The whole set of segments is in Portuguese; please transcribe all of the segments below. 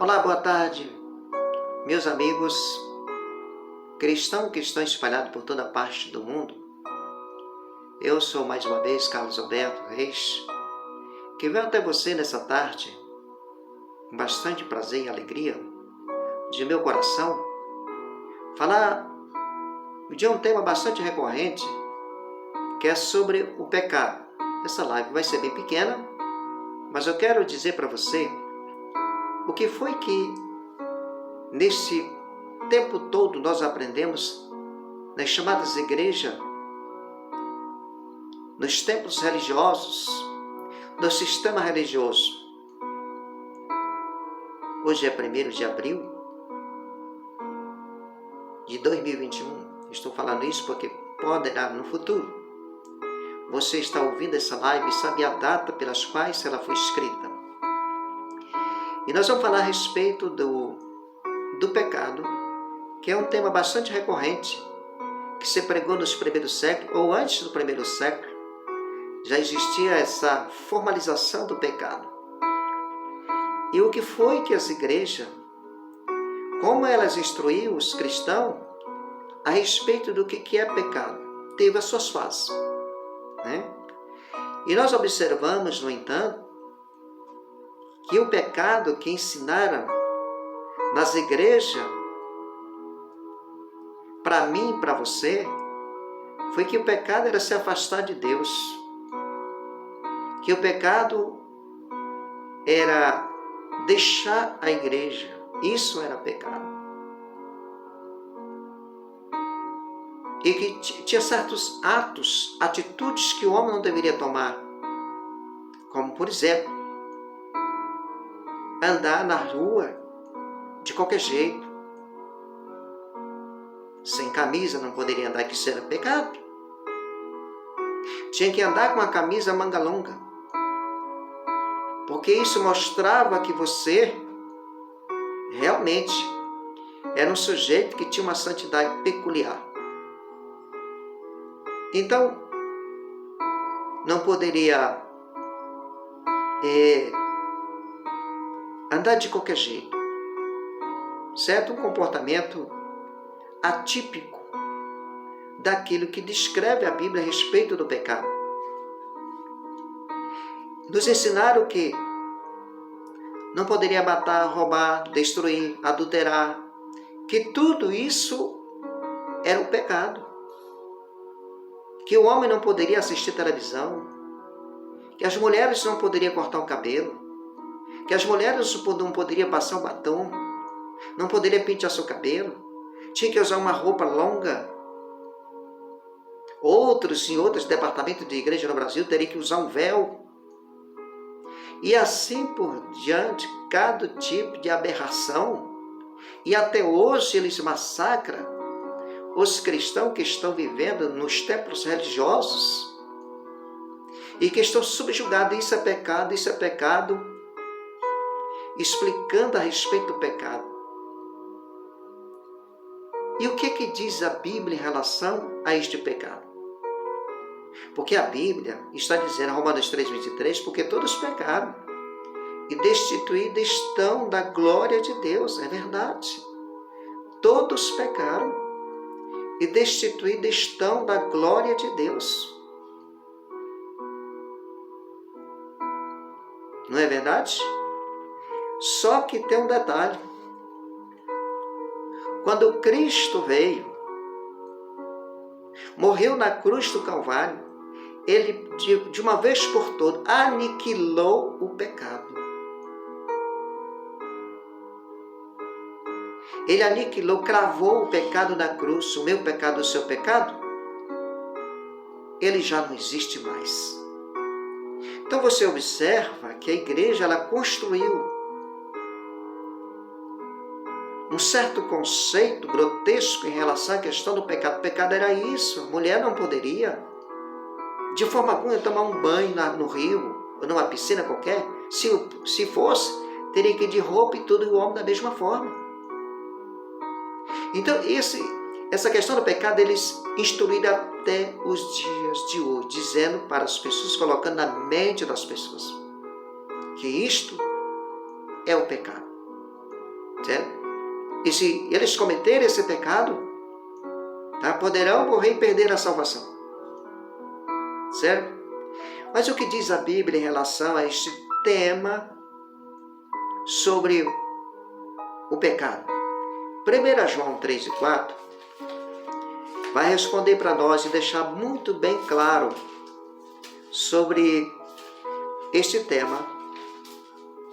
Olá, boa tarde, meus amigos cristãos que estão espalhados por toda parte do mundo. Eu sou mais uma vez Carlos Alberto Reis, que venho até você nessa tarde, com bastante prazer e alegria, de meu coração, falar de um tema bastante recorrente, que é sobre o pecado. Essa live vai ser bem pequena, mas eu quero dizer para você o que foi que nesse tempo todo nós aprendemos nas chamadas igrejas, nos templos religiosos, no sistema religioso. Hoje é 1º de abril de 2021. Estou falando isso porque poderá no futuro você está ouvindo essa live e sabe a data pelas quais ela foi escrita. E nós vamos falar a respeito do pecado, que é um tema bastante recorrente, que se pregou nos primeiros séculos, ou antes do primeiro século, já existia essa formalização do pecado. E o que foi que as igrejas, como elas instruíam os cristãos a respeito do que é pecado, teve as suas fases, né? E nós observamos, no entanto, que o pecado que ensinaram nas igrejas, para mim e para você, foi que o pecado era se afastar de Deus. Que o pecado era deixar a igreja. Isso era pecado. E que tinha certos atos, atitudes que o homem não deveria tomar. Como, por exemplo, andar na rua de qualquer jeito. Sem camisa não poderia andar, que isso era pecado. Tinha que andar com a camisa manga longa. Porque isso mostrava que você realmente era um sujeito que tinha uma santidade peculiar. Então, não poderia andar de qualquer jeito. Certo? Um comportamento atípico daquilo que descreve a Bíblia a respeito do pecado. Nos ensinaram que não poderia matar, roubar, destruir, adulterar, que tudo isso era o pecado. Que o homem não poderia assistir televisão, que as mulheres não poderiam cortar o cabelo, que as mulheres não poderiam passar o batom, não poderiam pentear seu cabelo, tinha que usar uma roupa longa. Outros, em outros departamentos de igreja no Brasil, teriam que usar um véu. E assim por diante, cada tipo de aberração. E até hoje eles massacram os cristãos que estão vivendo nos templos religiosos e que estão subjugados. Isso é pecado, isso é pecado. Explicando a respeito do pecado. E o que diz a Bíblia em relação a este pecado? Porque a Bíblia está dizendo, Romanos 3,23, porque todos pecaram e destituídos estão da glória de Deus. É verdade. Todos pecaram e destituídos estão da glória de Deus. Não é verdade? Só que tem um detalhe. Quando Cristo veio, morreu na cruz do Calvário, ele de uma vez por todas aniquilou o pecado. Ele aniquilou, cravou o pecado na cruz, o meu pecado, o seu pecado. Ele já não existe mais. Então você observa que a igreja ela construiu um certo conceito grotesco em relação à questão do pecado. O pecado era isso. A mulher não poderia, de forma alguma, tomar um banho no rio ou numa piscina qualquer. Se fosse, teria que ir de roupa e tudo, e o homem da mesma forma. Então, essa questão do pecado, eles instruíram até os dias de hoje, dizendo para as pessoas, colocando na mente das pessoas, que isto é o pecado. certo? E se eles cometerem esse pecado, tá, poderão morrer e perder a salvação, certo? Mas o que diz a Bíblia em relação a este tema sobre o pecado? 1 João 3 e 4 vai responder para nós e deixar muito bem claro sobre este tema.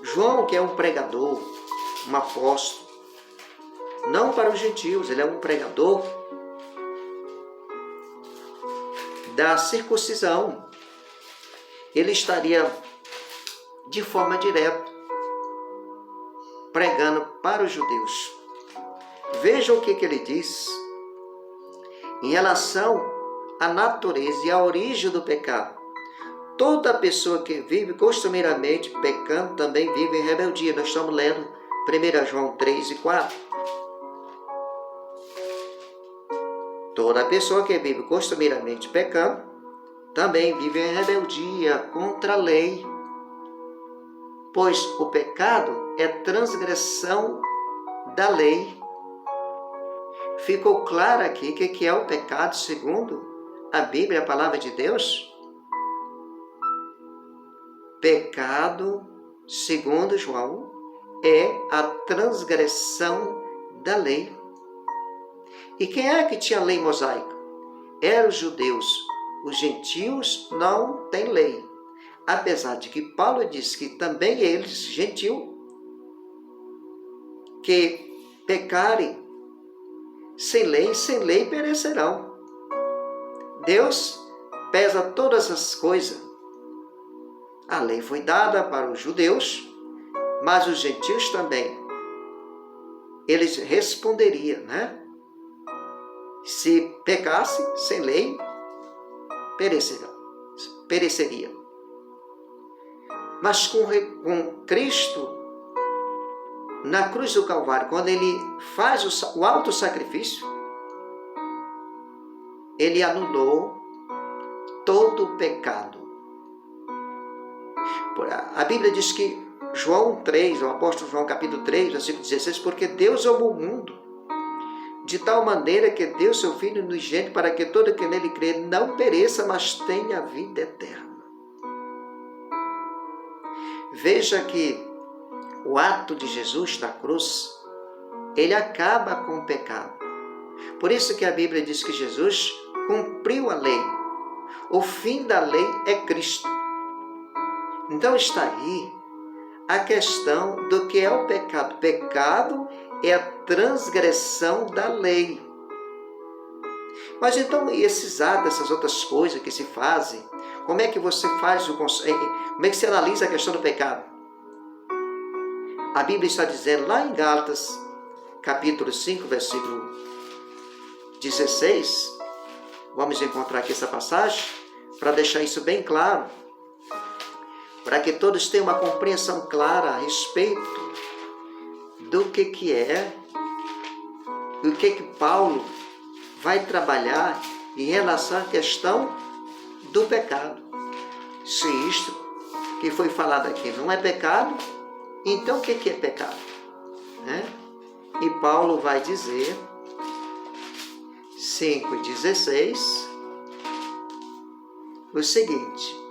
João, que é um pregador, um apóstolo, não para os gentios, ele é um pregador da circuncisão. Ele estaria de forma direta pregando para os judeus. Veja o que ele diz em relação à natureza e à origem do pecado. Toda pessoa que vive costumeiramente pecando também vive em rebeldia. Nós estamos lendo 1 João 3 e 4. Toda pessoa que vive costumeiramente pecando também vive em rebeldia contra a lei, pois o pecado é transgressão da lei. Ficou claro aqui o que é o pecado segundo a Bíblia, a palavra de Deus? Pecado, segundo João, é a transgressão da lei. E quem é que tinha lei mosaica? Eram os judeus. Os gentios não têm lei. Apesar de que Paulo diz que também eles, gentios, que pecarem sem lei perecerão. Deus pesa todas as coisas. A lei foi dada para os judeus, mas os gentios também. Eles responderiam, né? Se pecasse sem lei, pereceria. Mas com Cristo, na cruz do Calvário, quando ele faz o alto sacrifício, ele anulou todo o pecado. A Bíblia diz que João 3, o apóstolo João capítulo 3, versículo 16, porque Deus amou o mundo de tal maneira que deu seu Filho unigênito para que todo que nele crê não pereça, mas tenha vida eterna. Veja que o ato de Jesus na cruz, ele acaba com o pecado. Por isso que a Bíblia diz que Jesus cumpriu a lei. O fim da lei é Cristo. Então está aí a questão do que é o pecado. Pecado é a transgressão da lei. Mas então esses atos, essas outras coisas que se fazem, como é que você faz como é que se analisa a questão do pecado? A Bíblia está dizendo lá em Gálatas, capítulo 5, versículo 16, vamos encontrar aqui essa passagem, para deixar isso bem claro, para que todos tenham uma compreensão clara a respeito do que é e o que Paulo vai trabalhar em relação à questão do pecado. Se isto que foi falado aqui não é pecado, então o que é pecado? E Paulo vai dizer, 5:16, o seguinte: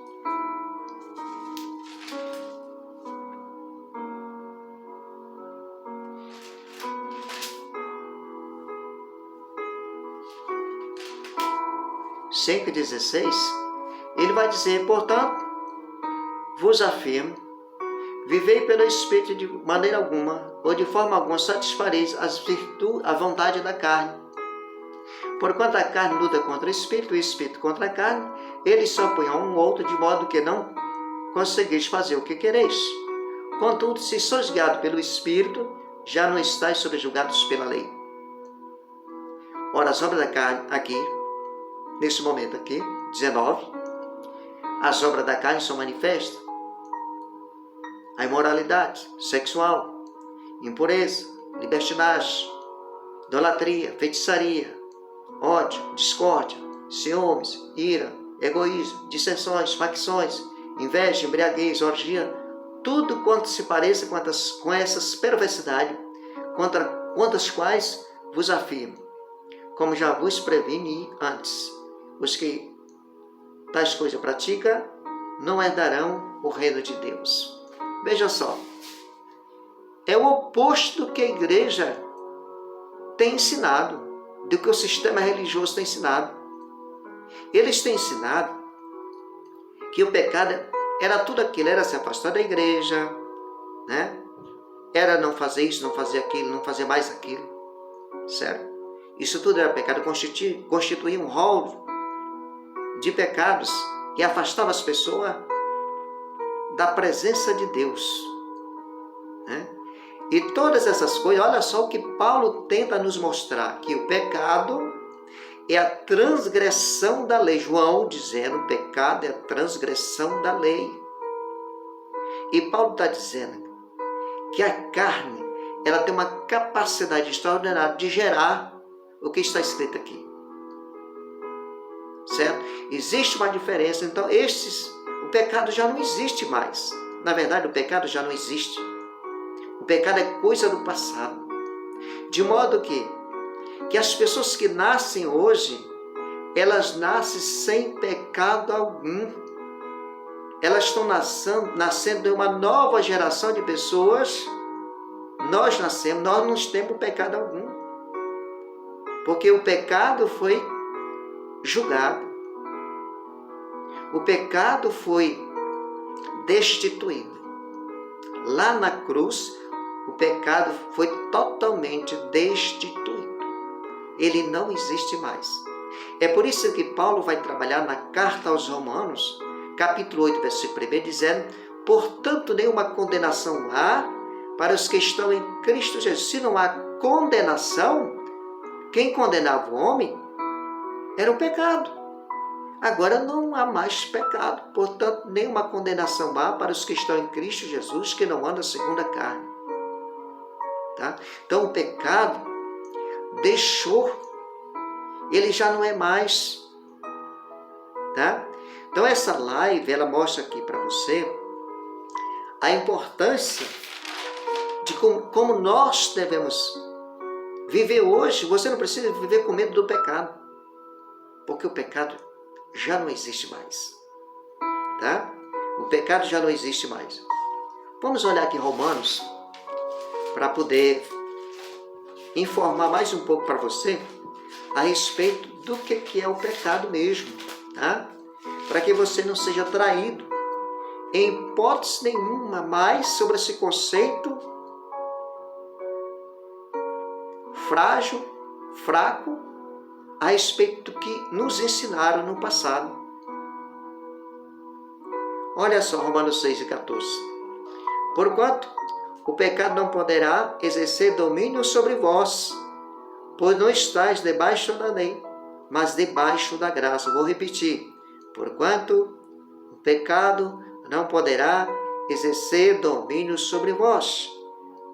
ele vai dizer, portanto, vos afirmo, vivei pelo Espírito de maneira alguma, ou de forma alguma satisfareis a vontade da carne. Porquanto a carne luta contra o Espírito contra a carne, eles se opõem um ao outro, de modo que não conseguis fazer o que quereis. Contudo, se sois guiados pelo Espírito, já não estáis subjugados pela lei. Ora, as obras da carne, aqui, nesse momento aqui, 19, as obras da carne são manifestas. A imoralidade sexual, impureza, libertinagem, idolatria, feitiçaria, ódio, discórdia, ciúmes, ira, egoísmo, dissensões, facções, inveja, embriaguez, orgia, tudo quanto se pareça com essas perversidades contra as quais vos afirmo, como já vos preveni antes, os que tais coisas praticam não herdarão o reino de Deus. Veja só, é o oposto do que a igreja tem ensinado, do que o sistema religioso tem ensinado. Eles têm ensinado que o pecado era tudo aquilo, era se afastar da igreja, né? Era não fazer isso, não fazer aquilo, não fazer mais aquilo, certo? Isso tudo era pecado, constituía um rol de pecados que afastava as pessoas da presença de Deus, né? E todas essas coisas, olha só o que Paulo tenta nos mostrar, que o pecado é a transgressão da lei. João dizendo, o pecado é a transgressão da lei. E Paulo está dizendo que a carne, ela tem uma capacidade extraordinária de gerar o que está escrito aqui. Certo? Existe uma diferença, então o pecado já não existe mais. Na verdade, o pecado já não existe. O pecado é coisa do passado. De modo que as pessoas que nascem hoje, elas nascem sem pecado algum. Elas estão nascendo de uma nova geração de pessoas. Nós nascemos, nós não temos pecado algum. Porque o pecado foi julgado. O pecado foi destituído. Lá na cruz, o pecado foi totalmente destituído. Ele não existe mais. É por isso que Paulo vai trabalhar na carta aos Romanos, capítulo 8, versículo 1, dizendo: portanto, nenhuma condenação há para os que estão em Cristo Jesus. Se não há condenação, quem condenava o homem era o pecado. Agora não há mais pecado, portanto, nenhuma condenação há para os que estão em Cristo Jesus, que não andam segundo a carne. Tá? Então o pecado deixou, ele já não é mais. Tá? Então essa live, ela mostra aqui para você a importância de como nós devemos viver hoje. Você não precisa viver com medo do pecado, porque o pecado já não existe mais. Tá? O pecado já não existe mais. Vamos olhar aqui Romanos, para poder informar mais um pouco para você a respeito do que é o pecado mesmo, tá? Para que você não seja traído em hipótese nenhuma mais sobre esse conceito frágil, fraco, a respeito do que nos ensinaram no passado. Olha só, Romanos 6 e 14. Porquanto o pecado não poderá exercer domínio sobre vós, pois não estáis debaixo da lei, mas debaixo da graça. Vou repetir. Porquanto o pecado não poderá exercer domínio sobre vós,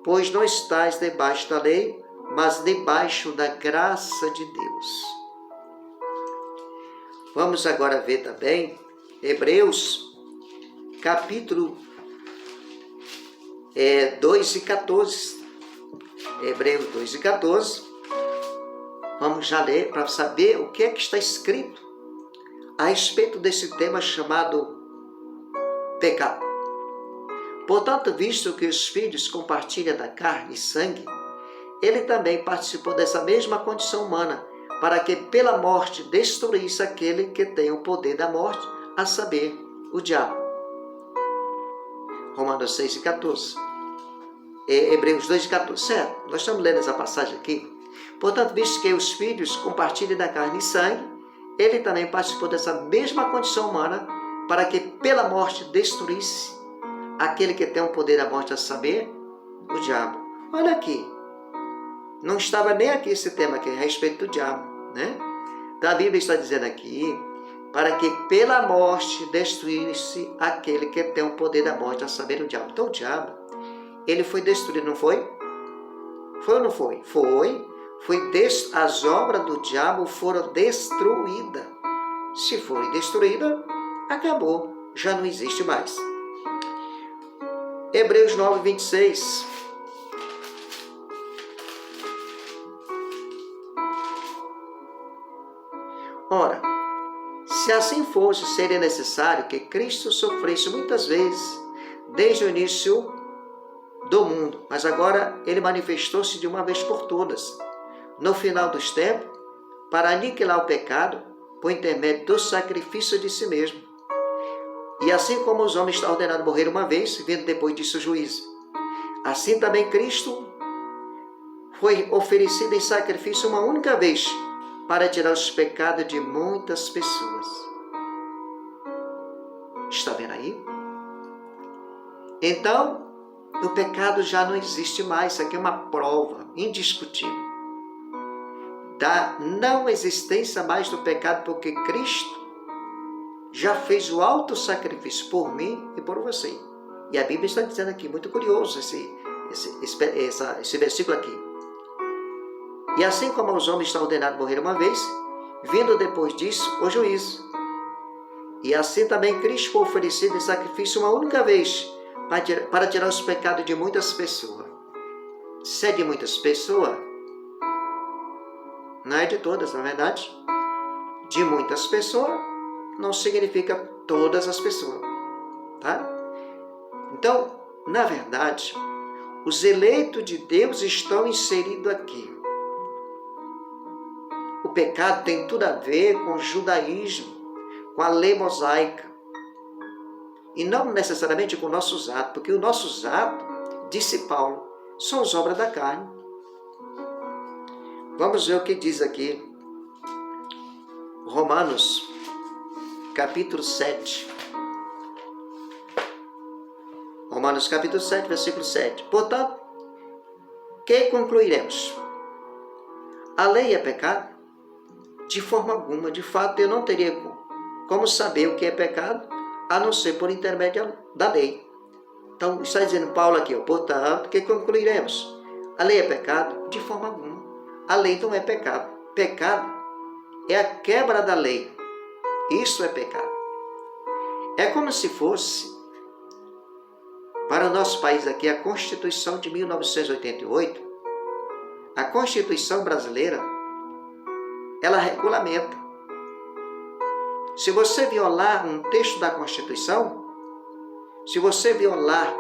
pois não estáis debaixo da lei, mas debaixo da graça de Deus. Vamos agora ver também Hebreus, capítulo 2 e 14. Hebreus 2 e 14. Vamos já ler para saber o que é que está escrito a respeito desse tema chamado pecado. Portanto, visto que os filhos compartilham da carne e sangue, ele também participou dessa mesma condição humana, para que pela morte destruísse aquele que tem o poder da morte, a saber, o diabo. Romanos 6 e 14. Hebreus 2 e 14. Certo? Nós estamos lendo essa passagem aqui. Portanto, visto que os filhos compartilham da carne e sangue, ele também participou dessa mesma condição humana, para que pela morte destruísse aquele que tem o poder da morte, a saber, o diabo. Olha aqui. Não estava nem aqui esse tema aqui a respeito do diabo, né? Então a Bíblia está dizendo aqui, para que pela morte destruísse aquele que tem o poder da morte, a saber, o diabo. Então o diabo, ele foi destruído, não foi? Foi ou não foi? Foi. As obras do diabo foram destruídas. Se forem destruídas, acabou, já não existe mais. Hebreus 9, 26. Ora, se assim fosse, seria necessário que Cristo sofresse muitas vezes, desde o início do mundo, mas agora ele manifestou-se de uma vez por todas, no final dos tempos, para aniquilar o pecado por intermédio do sacrifício de si mesmo. E assim como os homens estão ordenados a morrer uma vez, vindo depois disso o juízo, assim também Cristo foi oferecido em sacrifício uma única vez para tirar os pecados de muitas pessoas. Está vendo aí? Então, o pecado já não existe mais. Isso aqui é uma prova indiscutível da não existência mais do pecado, porque Cristo já fez o alto sacrifício por mim e por você. E a Bíblia está dizendo aqui, muito curioso esse versículo aqui. E assim como os homens estão ordenados a morrer uma vez, vindo depois disso o juízo. E assim também Cristo foi oferecido em sacrifício uma única vez, para tirar os pecados de muitas pessoas. Se é de muitas pessoas, não é de todas, na verdade. De muitas pessoas não significa todas as pessoas, tá? Então, na verdade, os eleitos de Deus estão inseridos aqui. O pecado tem tudo a ver com o judaísmo, com a lei mosaica, e não necessariamente com nossos atos, porque os nossos atos, disse Paulo, são as obras da carne. Vamos ver o que diz aqui, Romanos, capítulo 7. Romanos, capítulo 7, versículo 7. Portanto, que concluiremos? A lei é pecado? De forma alguma. De fato, eu não teria como saber o que é pecado, a não ser por intermédio da lei. Então, está dizendo Paulo aqui, portanto, que concluiremos? A lei é pecado? De forma alguma. A lei não é pecado. Pecado é a quebra da lei. Isso é pecado. É como se fosse, para o nosso país aqui, a Constituição de 1988, a Constituição brasileira, ela regulamenta. Se você violar um texto da Constituição, se você violar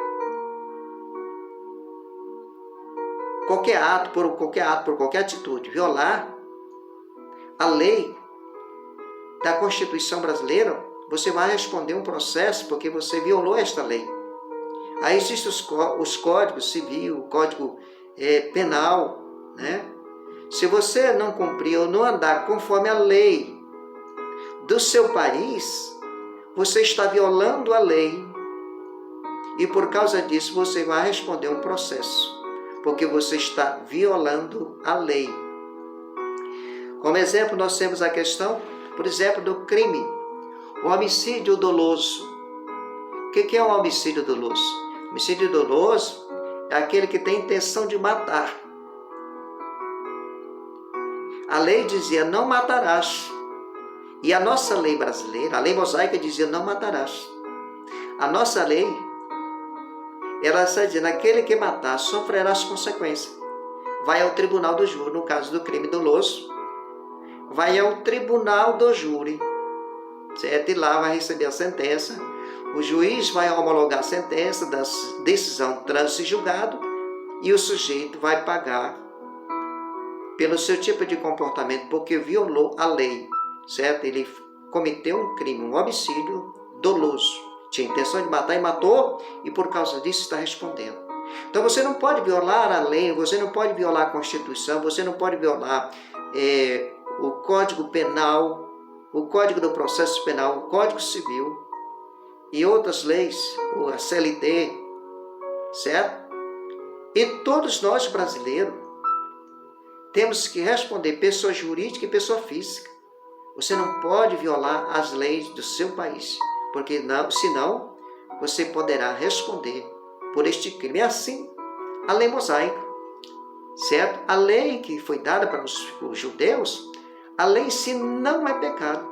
qualquer ato, por qualquer atitude, violar a lei da Constituição brasileira, você vai responder um processo porque você violou esta lei. Aí existem os códigos civil, o código penal, né? Se você não cumprir ou não andar conforme a lei do seu país, você está violando a lei. E por causa disso você vai responder um processo, porque você está violando a lei. Como exemplo, nós temos a questão, por exemplo, do crime, o homicídio doloso. O que é um homicídio doloso? Homicídio doloso é aquele que tem intenção de matar. A lei dizia, não matarás. E a nossa lei brasileira, a lei mosaica dizia, não matarás. A nossa lei, ela está dizendo, aquele que matar sofrerá as consequências. Vai ao tribunal do júri, no caso do crime doloso, vai ao tribunal do júri, certo? E lá vai receber a sentença. O juiz vai homologar a sentença da decisão trânsito e julgado e o sujeito vai pagar pelo seu tipo de comportamento, porque violou a lei, certo? Ele cometeu um crime, um homicídio doloso. Tinha intenção de matar e matou, e por causa disso está respondendo. Então você não pode violar a lei, você não pode violar a Constituição, você não pode violar o Código Penal, o Código do Processo Penal, o Código Civil e outras leis, a CLT, certo? E todos nós brasileiros temos que responder, pessoa jurídica e pessoa física. Você não pode violar as leis do seu país, porque senão você poderá responder por este crime. É assim a lei mosaica, certo? A lei que foi dada para os judeus, a lei em si não é pecado,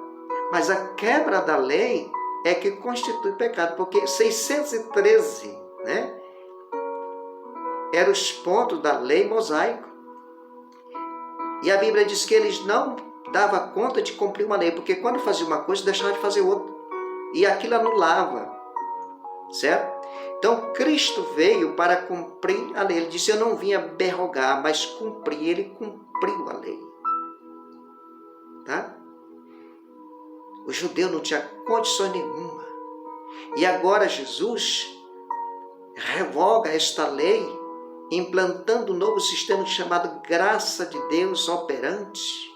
mas a quebra da lei é que constitui pecado, porque 613, né, eram os pontos da lei mosaica. E a Bíblia diz que eles não dava conta de cumprir uma lei, porque quando fazia uma coisa, deixava de fazer outra. E aquilo anulava, certo? Então, Cristo veio para cumprir a lei. Ele disse, eu não vim abrogar, mas cumprir. Ele cumpriu a lei. Tá? O judeu não tinha condição nenhuma. E agora Jesus revoga esta lei, implantando um novo sistema chamado graça de Deus operante.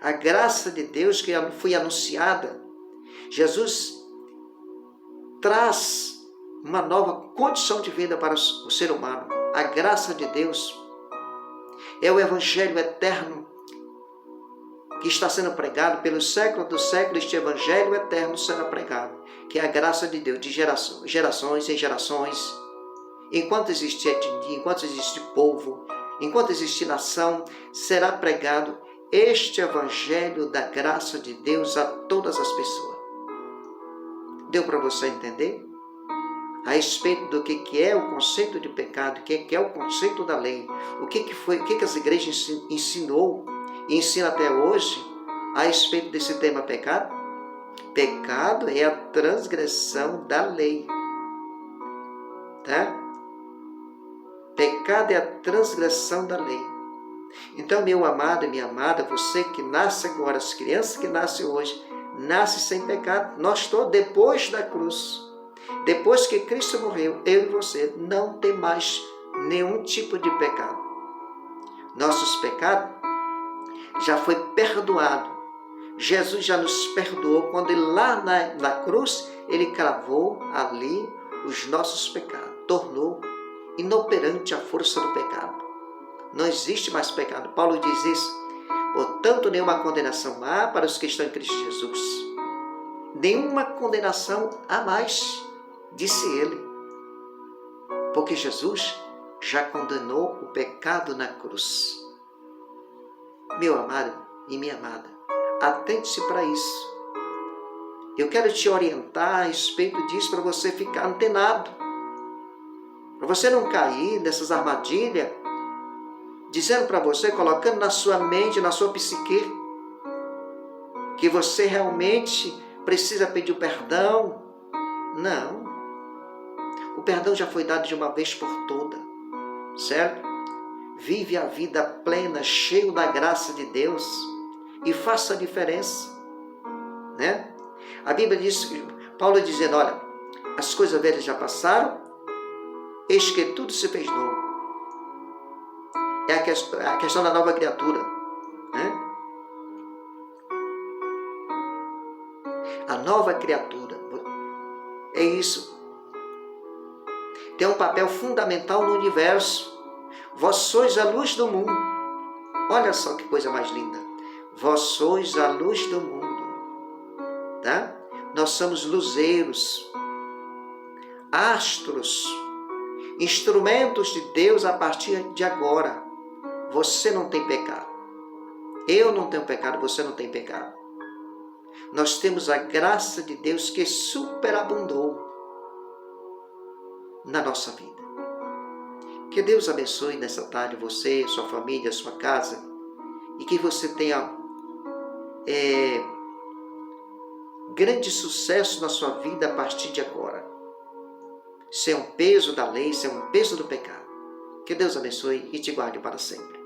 A graça de Deus que foi anunciada. Jesus traz uma nova condição de vida para o ser humano. A graça de Deus é o Evangelho eterno que está sendo pregado pelo século dos séculos. Este Evangelho eterno será pregado, que é a graça de Deus, de gerações em gerações. Enquanto existe etnia, enquanto existe povo, enquanto existe nação, será pregado este Evangelho da graça de Deus a todas as pessoas. Deu para você entender? A respeito do que é o conceito de pecado, o que é o conceito da lei, o que as igrejas ensinou e ensina até hoje a respeito desse tema pecado? Pecado é a transgressão da lei. Tá? Pecado é a transgressão da lei. Então, meu amado e minha amada, você que nasce agora, as crianças que nascem hoje, nascem sem pecado. Nós todos, depois da cruz, depois que Cristo morreu, eu e você não tem mais nenhum tipo de pecado. Nossos pecados já foi perdoado. Jesus já nos perdoou quando ele lá na cruz, ele cravou ali os nossos pecados, tornou inoperante a força do pecado. Não existe mais pecado. Paulo diz isso. Portanto, nenhuma condenação há para os que estão em Cristo Jesus. Nenhuma condenação há mais, disse ele. Porque Jesus já condenou o pecado na cruz. Meu amado e minha amada, atente-se para isso. Eu quero te orientar a respeito disso para você ficar antenado. Para você não cair nessas armadilhas, dizendo para você, colocando na sua mente, na sua psique, que você realmente precisa pedir o perdão. Não. O perdão já foi dado de uma vez por todas, certo? Vive a vida plena, cheio da graça de Deus e faça a diferença, né? A Bíblia diz, Paulo dizendo, olha, as coisas velhas já passaram, eis que tudo se fez novo. É a questão da nova criatura, né? A nova criatura, é isso. Tem um papel fundamental no universo. Vós sois a luz do mundo. Olha só que coisa mais linda. Vós sois a luz do mundo. Tá? Nós somos luzeiros, astros, instrumentos de Deus a partir de agora. Você não tem pecado. Eu não tenho pecado, você não tem pecado. Nós temos a graça de Deus que superabundou na nossa vida. Que Deus abençoe nessa tarde você, sua família, sua casa, e que você tenha grande sucesso na sua vida a partir de agora. Sem um peso da lei, sem um peso do pecado. Que Deus abençoe e te guarde para sempre.